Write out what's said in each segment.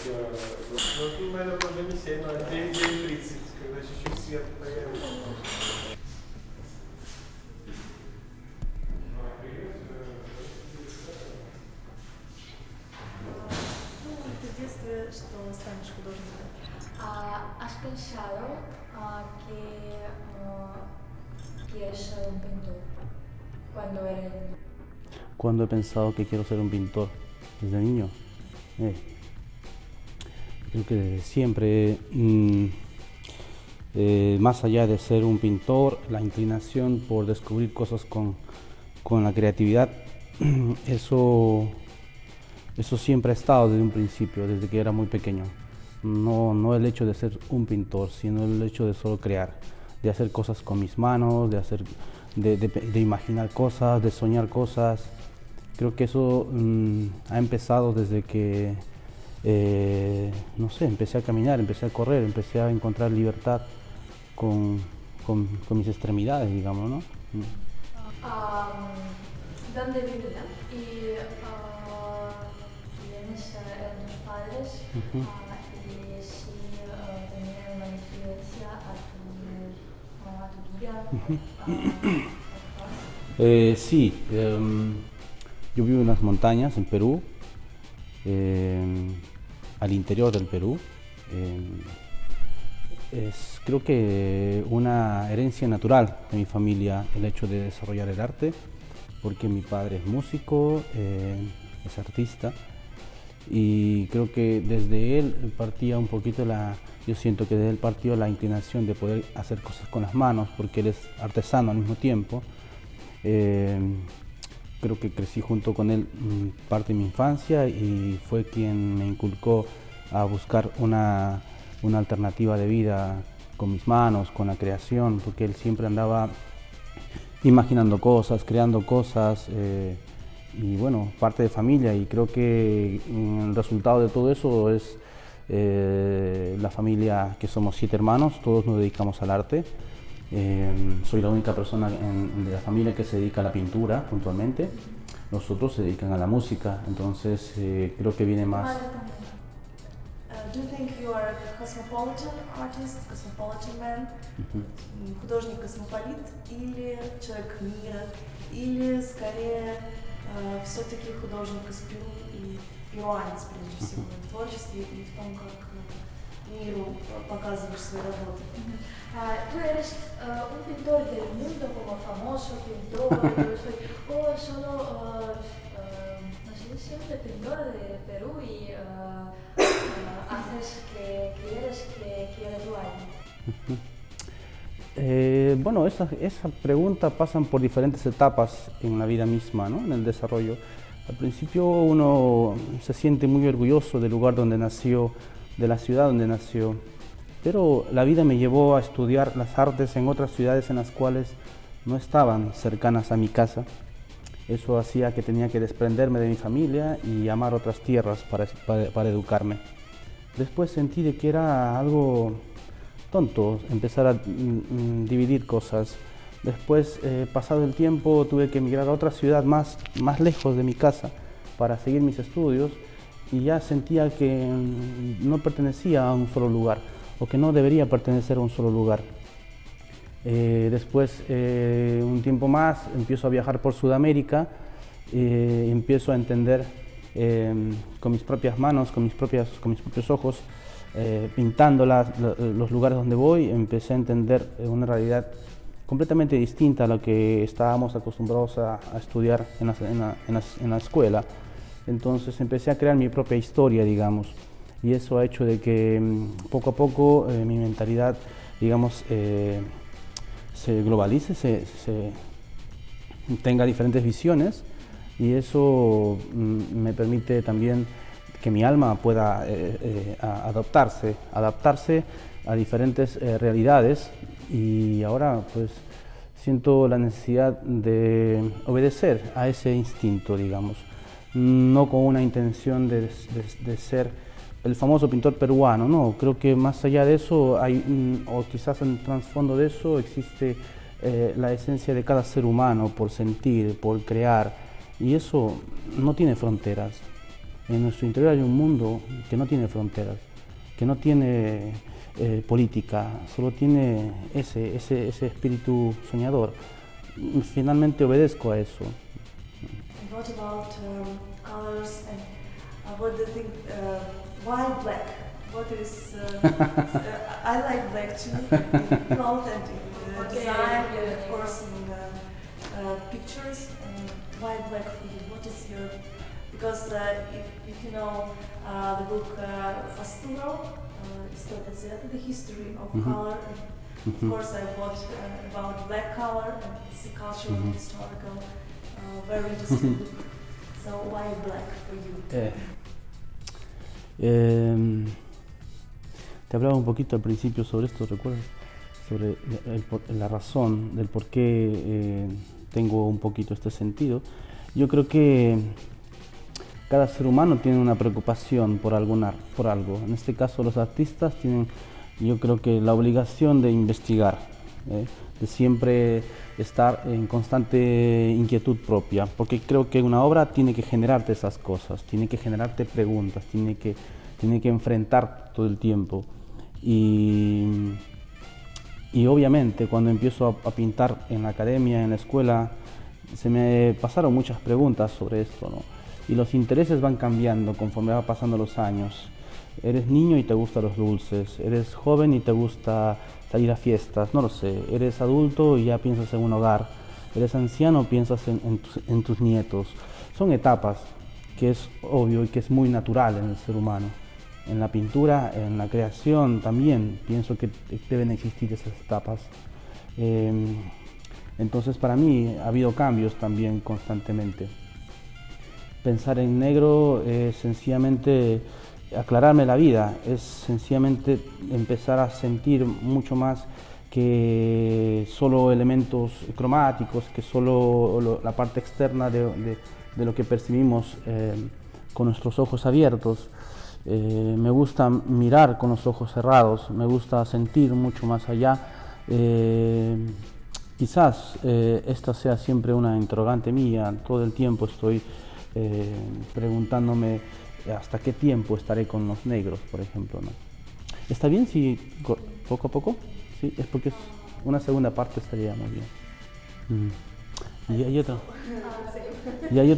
Ну, наверное, уже не 7, а 9:30, когда чуть-чуть свет появится. В детстве, что станешь художником? ¿Has pensado que quieres ser un pintor cuando eres niño? Cuando he pensado que quiero ser un pintor desde niño, Eh, creo que desde siempre, más allá de ser un pintor, la inclinación por descubrir cosas con la creatividad, eso siempre ha estado desde un principio, desde que era muy pequeño. No el hecho de ser un pintor, sino el hecho de solo crear, de hacer cosas con mis manos, de imaginar cosas, de soñar cosas. Creo que eso ha empezado desde que, no sé, empecé a caminar, empecé a correr, empecé a encontrar libertad con mis extremidades, digamos, ¿no? ¿Dónde vives? ¿Y quiénes eran tus padres? Ujú. Y si tenían una influencia a tu vida. Sí, yo vivo en las montañas, en Perú, al interior del Perú. Es creo que una herencia natural de mi familia el hecho de desarrollar el arte, porque mi padre es músico, es artista, y creo que desde él partía un poquito yo siento que desde él partió la inclinación de poder hacer cosas con las manos, porque él es artesano al mismo tiempo. Creo que crecí junto con él parte de mi infancia y fue quien me inculcó a buscar una alternativa de vida con mis manos, con la creación, porque él siempre andaba imaginando cosas, creando cosas, y bueno, parte de familia, y creo que el resultado de todo eso es la familia, que somos 7 hermanos, todos nos dedicamos al arte. Soy la única persona de la familia que se dedica a la pintura puntualmente. Los otros se dedican a la música, entonces creo que viene más. Do you think you are a cosmopolitan artist, cosmopolitan man, художник-космополит или человек мира, или скорее все-таки художник из Перу и перуанец прежде всего в творчестве и в том, как миру показываешь свои работы? Tú eres un pintor del mundo como famoso pintor, yo soy, o solo, no sé, siempre pintor de Perú y haces que quieres que quiera tu arte. Bueno, esa pregunta pasan por diferentes etapas en la vida misma, ¿no? En el desarrollo. Al principio uno se siente muy orgulloso del lugar donde nació, de la ciudad donde nació, pero la vida me llevó a estudiar las artes en otras ciudades en las cuales no estaban cercanas a mi casa. Eso hacía que tenía que desprenderme de mi familia y amar otras tierras para educarme. Después sentí de que era algo tonto empezar a dividir cosas. Después, pasado el tiempo, tuve que emigrar a otra ciudad más lejos de mi casa para seguir mis estudios, y ya sentía que no pertenecía a un solo lugar, o que no debería pertenecer a un solo lugar. Después, un tiempo más, empiezo a viajar por Sudamérica, empiezo a entender con mis propias manos, con mis propios ojos, pintando los lugares donde voy, empecé a entender una realidad completamente distinta a lo que estábamos acostumbrados a estudiar en la escuela. Entonces empecé a crear mi propia historia, digamos, y eso ha hecho de que poco a poco mi mentalidad, digamos, se globalice, tenga diferentes visiones, y eso me permite también que mi alma pueda adaptarse a diferentes realidades, y ahora pues siento la necesidad de obedecer a ese instinto, digamos, no con una intención de ser el famoso pintor peruano, no, creo que más allá de eso hay, o quizás en el trasfondo de eso existe la esencia de cada ser humano por sentir, por crear, y eso no tiene fronteras. En nuestro interior hay un mundo que no tiene fronteras, que no tiene política, solo tiene ese espíritu soñador. Finalmente obedezco a eso. And what about colors and what do you think? Why black? What is? I like black too, in clothes and in Okay, design, yeah, and of yeah. course in pictures. Why black for you? What is your? Because if you know the book Fasturo, История цвета, the history of color. And of course, I watched about black color, and it's a cultural, historical, very interesting book. So why black for you? Te hablaba un poquito al principio sobre esto, ¿recuerdas? Sobre la razón del por qué tengo un poquito este sentido. Yo creo que cada ser humano tiene una preocupación por algo. En este caso, los artistas tienen, yo creo que la obligación de investigar, de siempre estar en constante inquietud propia, porque creo que una obra tiene que generarte esas cosas, tiene que generarte preguntas, tiene que enfrentar todo el tiempo. Y obviamente cuando empiezo a pintar en la academia, en la escuela, se me pasaron muchas preguntas sobre esto, ¿no? Y los intereses van cambiando conforme va pasando los años. Eres niño y te gustan los dulces, eres joven y te gusta salir a fiestas, no lo sé, eres adulto y ya piensas en un hogar, eres anciano, piensas en tus nietos. Son etapas que es obvio y que es muy natural en el ser humano. En la pintura, en la creación también pienso que deben existir esas etapas. Entonces para mí ha habido cambios también constantemente. Pensar en negro es sencillamente aclararme la vida, es sencillamente empezar a sentir mucho más que solo elementos cromáticos, que solo la parte externa de lo que percibimos con nuestros ojos abiertos. Me gusta mirar con los ojos cerrados, me gusta sentir mucho más allá. Quizás esta sea siempre una interrogante mía, todo el tiempo estoy preguntándome hasta qué tiempo estaré con los negros, por ejemplo, ¿no? ¿Está bien si poco a poco? Sí, es porque una segunda parte estaría muy bien. Y hay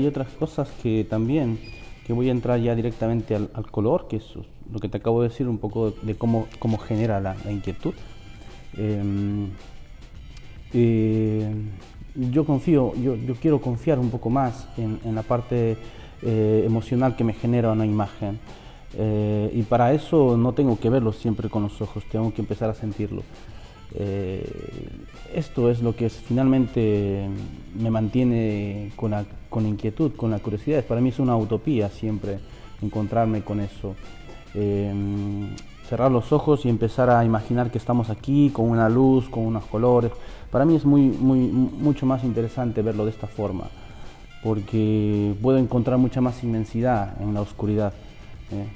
otras cosas que también, que voy a entrar ya directamente al color, que es lo que te acabo de decir, un poco de cómo genera la inquietud. Yo quiero confiar un poco más en la parte emocional que me genera una imagen. Y para eso no tengo que verlo siempre con los ojos, tengo que empezar a sentirlo. Esto es lo que finalmente me mantiene con inquietud, con la curiosidad. Para mí es una utopía siempre encontrarme con eso. Cerrar los ojos y empezar a imaginar que estamos aquí con una luz, con unos colores. Para mí es mucho más interesante verlo de esta forma, porque puedo encontrar mucha más inmensidad en la oscuridad. No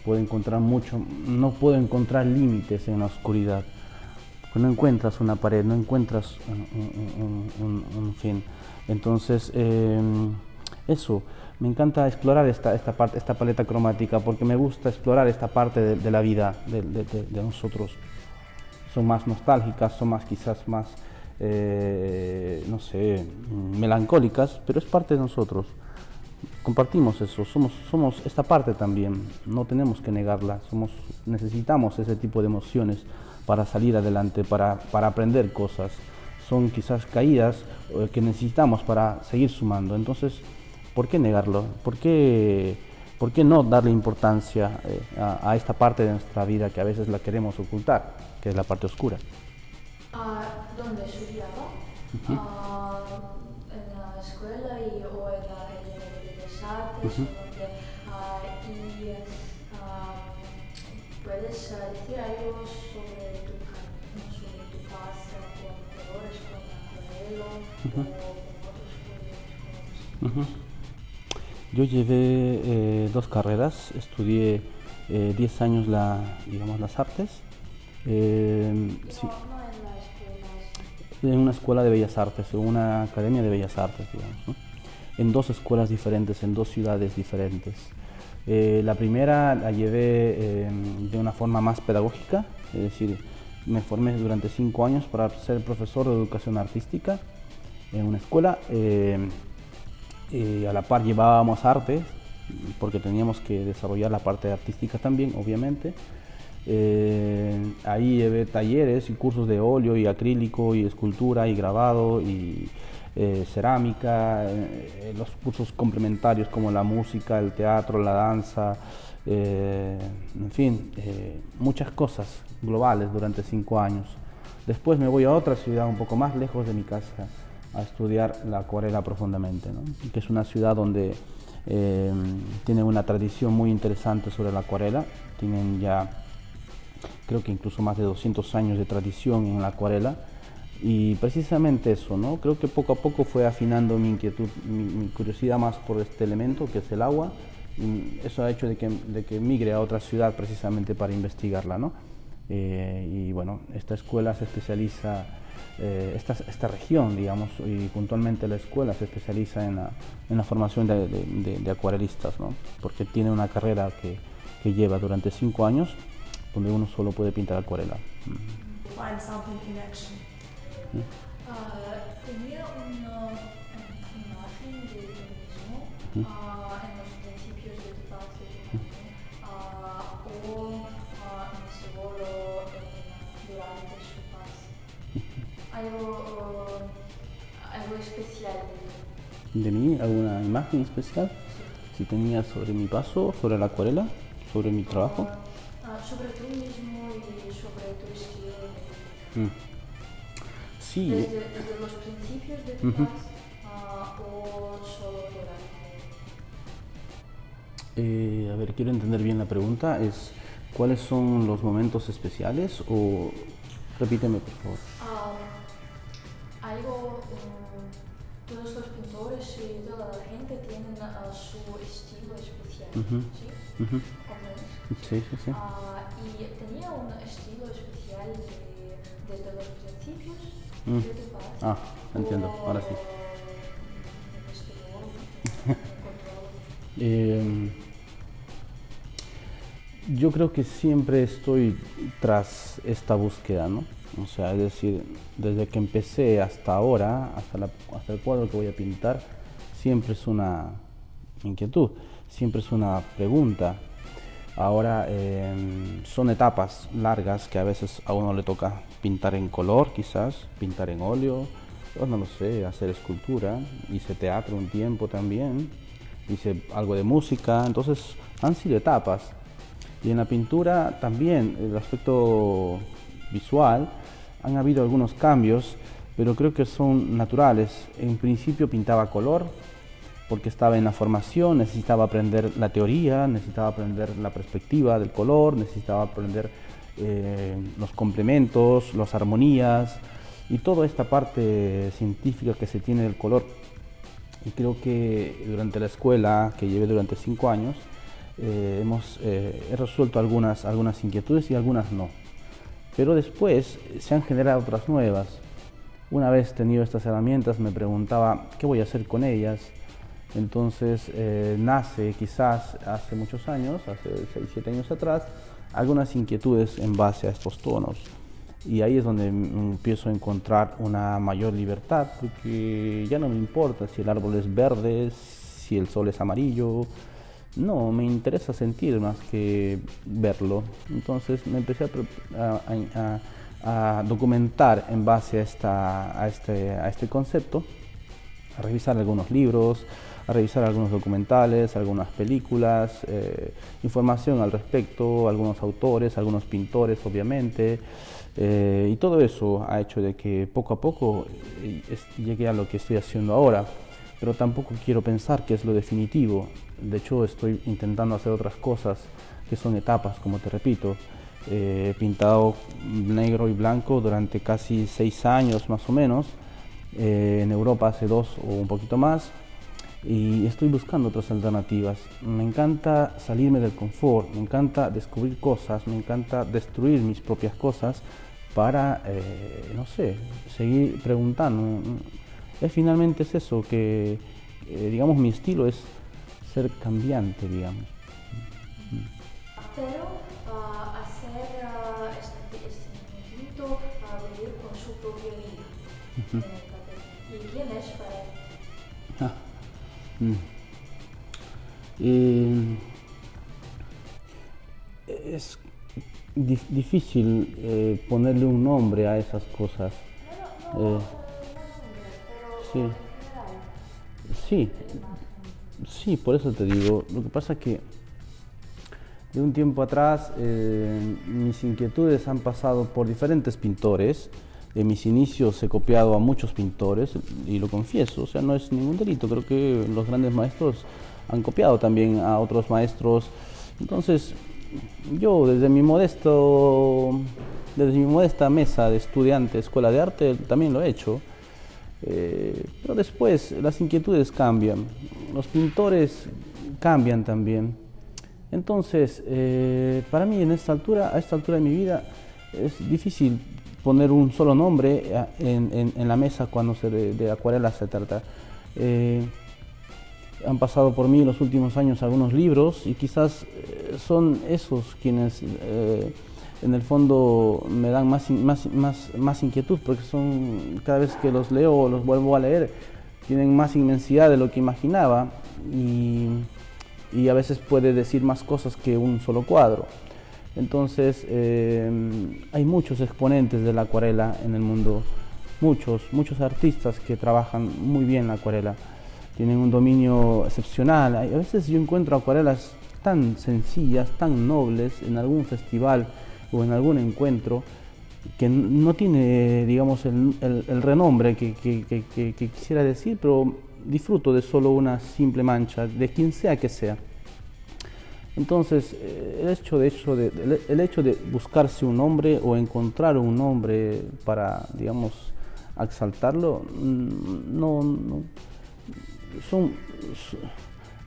puedo encontrar límites en la oscuridad. Porque no encuentras una pared, no encuentras un fin. Entonces, eso, me encanta explorar esta paleta cromática, porque me gusta explorar esta parte de la vida de nosotros. Son más nostálgicas, son quizás más, no sé, melancólicas, pero es parte de nosotros. Compartimos eso, somos esta parte también, no tenemos que negarla, necesitamos ese tipo de emociones para salir adelante, para aprender cosas. Son quizás caídas que necesitamos para seguir sumando. Entonces, ¿por qué negarlo? ¿Por qué no darle importancia a esta parte de nuestra vida que a veces la queremos ocultar, que es la parte oscura? ¿Dónde estudiaba? En la escuela o en la Academia de Bellas Artes. ¿Puedes decir algo sobre tu camino, sobre tu paso con colores, con acuarelo o con otros colores? Yo llevé 2 carreras, estudié 10 años las artes. Sí. No en la escuela. En una escuela de bellas artes, en una academia de bellas artes, digamos, ¿no? en 2 escuelas diferentes, en 2 ciudades diferentes. La primera la llevé de una forma más pedagógica, es decir, me formé durante 5 años para ser profesor de educación artística en una escuela. A la par llevábamos artes, porque teníamos que desarrollar la parte artística también, obviamente. Ahí llevé talleres y cursos de óleo y acrílico y escultura y grabado y cerámica, los cursos complementarios como la música, el teatro, la danza, en fin, muchas cosas globales durante 5 años. Después me voy a otra ciudad un poco más lejos de mi casa a estudiar la acuarela profundamente, ¿no? Que es una ciudad donde tiene una tradición muy interesante sobre la acuarela. Tienen ya, creo que incluso más de 200 años de tradición en la acuarela. Y precisamente eso, ¿no? Creo que poco a poco fue afinando mi inquietud, mi curiosidad más por este elemento que es el agua. Y eso ha hecho de que migre a otra ciudad precisamente para investigarla, ¿no? Y bueno, esta escuela se especializa, esta región, digamos, y puntualmente la escuela se especializa en la formación de acuarelistas, ¿no? Porque tiene una carrera que lleva durante 5 años, donde uno solo puede pintar acuarela. Find something in action. Tenía una imagen de ti mismo en los principios de tu parte o en solo durante su paz. Algo especial de ti. ¿De mí? ¿Alguna imagen especial? Si tenía sobre mi paso, sobre la acuarela, sobre mi trabajo. Sobre tú mismo y sobre tu estilo de vida. Sí. Desde los principios de tu paz o solo durante. A ver, quiero entender bien la pregunta. ¿Cuáles son los momentos especiales? O repíteme, por favor. Todos los pintores y toda la gente tienen su estilo especial, ¿sí? ¿Comprendes? Sí, sí, sí. Y tenía un estilo especial desde los principios de tu paz. Entiendo, ahora sí. Yo creo que siempre estoy tras esta búsqueda, ¿no? O sea, es decir, desde que empecé hasta ahora, hasta el cuadro que voy a pintar, siempre es una inquietud, siempre es una pregunta. Ahora son etapas largas que a veces a uno le toca pintar en color, quizás, pintar en óleo, o no lo sé, hacer escultura. Hice teatro un tiempo también, hice algo de música, entonces han sido etapas. Y en la pintura también, el aspecto visual, han habido algunos cambios, pero creo que son naturales. En principio pintaba color, porque estaba en la formación, necesitaba aprender la teoría, necesitaba aprender la perspectiva del color, necesitaba aprender los complementos, las armonías y toda esta parte científica que se tiene del color. Y creo que durante la escuela, que llevé durante 5 años, he resuelto algunas inquietudes y algunas no. Pero después se han generado otras nuevas. Una vez tenido estas herramientas me preguntaba qué voy a hacer con ellas. Entonces nace quizás hace muchos años, hace 6-7 años atrás, algunas inquietudes en base a estos tonos. Y ahí es donde empiezo a encontrar una mayor libertad, porque ya no me importa si el árbol es verde, si el sol es amarillo. No, me interesa sentir más que verlo. Entonces me empecé a documentar en base a este concepto, a revisar algunos libros, a revisar algunos documentales, algunas películas, información al respecto, algunos autores, algunos pintores obviamente, y todo eso ha hecho de que poco a poco llegué a lo que estoy haciendo ahora, pero tampoco quiero pensar que es lo definitivo. De hecho estoy intentando hacer otras cosas que son etapas, como te repito. He pintado negro y blanco durante casi 6 años más o menos, en Europa hace 2 o un poquito más, y estoy buscando otras alternativas. Me encanta salirme del confort, me encanta descubrir cosas, me encanta destruir mis propias cosas para, no sé, seguir preguntando. Finalmente es eso, que digamos, mi estilo es ser cambiante, digamos. Pero hacer este intento vivir con su propia vida en el papel. ¿Y quién es para él? Ah, es difícil ponerle un nombre a esas cosas. No, Sí. pero Sí, sí, por eso te digo. Lo que pasa es que de un tiempo atrás mis inquietudes han pasado por diferentes pintores. En mis inicios he copiado a muchos pintores y lo confieso, o sea, no es ningún delito. Creo que los grandes maestros han copiado también a otros maestros. Entonces, yo desde mi modesta mesa de estudiante, escuela de arte, también lo he hecho. Pero después las inquietudes cambian, los pintores cambian también. Entonces, para mí a esta altura de mi vida, es difícil poner un solo nombre en la mesa cuando de acuarela se trata. Han pasado por mí los últimos años algunos libros y quizás son esos quienes en el fondo me dan más inquietud, porque son, cada vez que los leo o los vuelvo a leer, tienen más inmensidad de lo que imaginaba y a veces puede decir más cosas que un solo cuadro. Entonces hay muchos exponentes de la acuarela en el mundo, muchos artistas que trabajan muy bien la acuarela, tienen un dominio excepcional. A veces yo encuentro acuarelas tan sencillas, tan nobles en algún festival o en algún encuentro que no tiene, digamos, el renombre que quisiera decir, pero disfruto de solo una simple mancha, de quien sea que sea. Entonces, el hecho de buscarse un nombre o encontrar un nombre para, digamos, exaltarlo,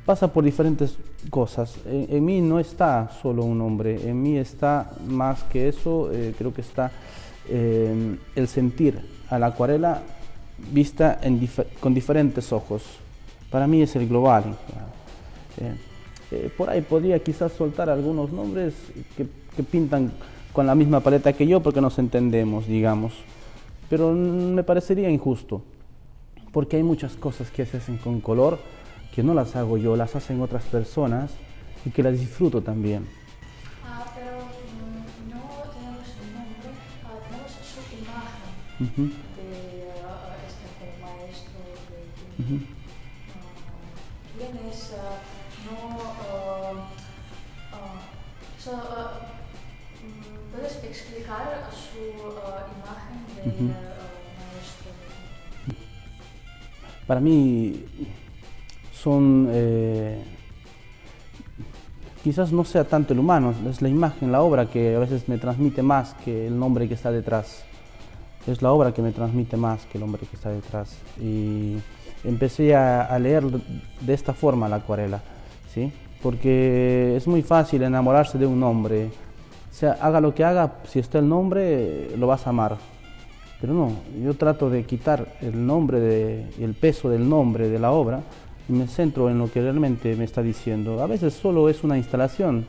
pasa por diferentes cosas. En mí no está solo un nombre, en mí está más que eso. Creo que está el sentir a la acuarela vista con diferentes ojos. Para mí es el global. Por ahí podría quizás soltar algunos nombres que pintan con la misma paleta que yo porque nos entendemos, digamos, pero me parecería injusto, porque hay muchas cosas que se hacen con color que no las hago yo, las hacen otras personas y que las disfruto también. Pero no tenemos el nombre, tenemos su imagen de este maestro de quién es, ¿puedes explicar su imagen de maestro? Para mí son, quizás no sea tanto el humano, es la imagen, la obra que a veces me transmite más que el nombre que está detrás. Es la obra que me transmite más que el hombre que está detrás. Y empecé a leer de esta forma la acuarela, ¿sí? Porque es muy fácil enamorarse de un nombre. O sea, haga lo que haga, si está el nombre, lo vas a amar. Pero no, yo trato de quitar el nombre, el peso del nombre de la obra y me centro en lo que realmente me está diciendo. A veces solo es una instalación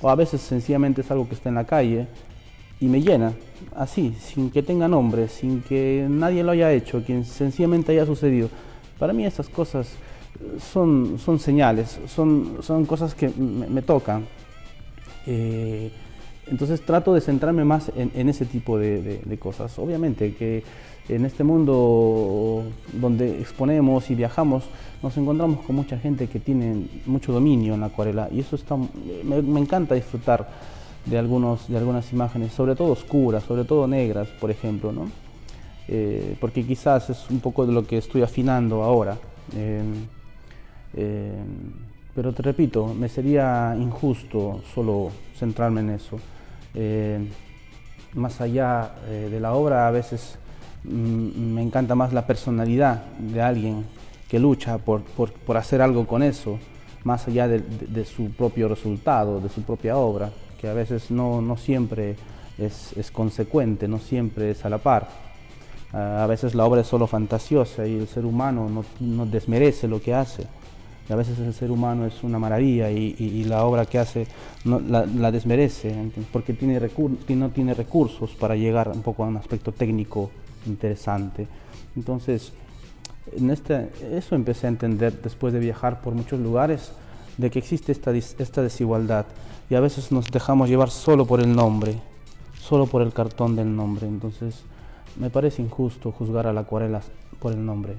o a veces sencillamente es algo que está en la calle y me llena, así, sin que tenga nombre, sin que nadie lo haya hecho, que sencillamente haya sucedido. Para mí esas cosas son señales, son cosas que me tocan. Entonces trato de centrarme más en ese tipo de cosas. Obviamente que en este mundo donde exponemos y viajamos, nos encontramos con mucha gente que tiene mucho dominio en la acuarela y eso me encanta disfrutar de algunas imágenes, sobre todo oscuras, sobre todo negras, por ejemplo, ¿no? Porque quizás es un poco de lo que estoy afinando ahora. Pero te repito, me sería injusto solo centrarme en eso. Más allá de la obra, a veces me encanta más la personalidad de alguien que lucha por hacer algo con eso, más allá de su propio resultado, de su propia obra, que a veces no siempre es consecuente, no siempre es a la par. A veces la obra es solo fantasiosa y el ser humano no desmerece lo que hace. Y a veces el ser humano es una maravilla y la obra que hace la desmerece, ¿entiendes? Porque no tiene recursos para llegar un poco a un aspecto técnico interesante. Entonces, eso empecé a entender después de viajar por muchos lugares, de que existe esta desigualdad y a veces nos dejamos llevar solo por el nombre, solo por el cartón del nombre. Entonces, me parece injusto juzgar a la acuarela por el nombre.